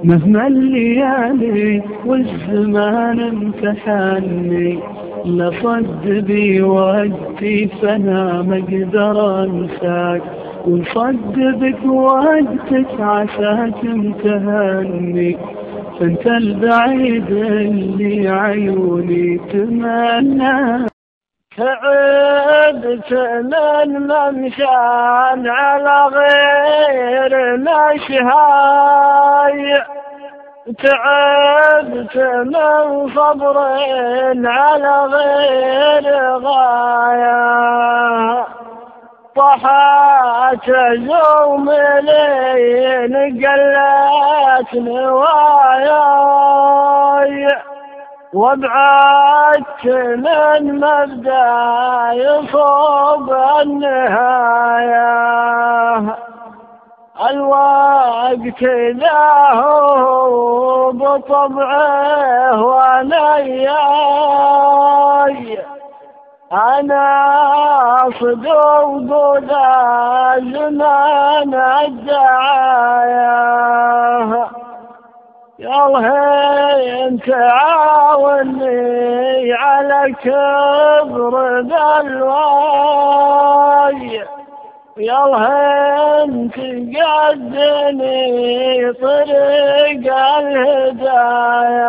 مهما الليالي والزمان امتحني، لصد بي وقتي فانا ما اقدر انساك، وصد بك وقتك عساك امتهني، فانت البعيد اللي عيوني تمنى. تعبت من ممشان على غير مشهاي، تعبت من صبر على غير غاية، طحت زوملين قلت نواياي، وابعدت من مبدأ يصوب النهاية. الوقت له بطبعه ونياي، أنا صدوق ذا زمان الدعاية، يالله انت عاوني على كبر ذلواي، يالله انت قدني طريق الهداية.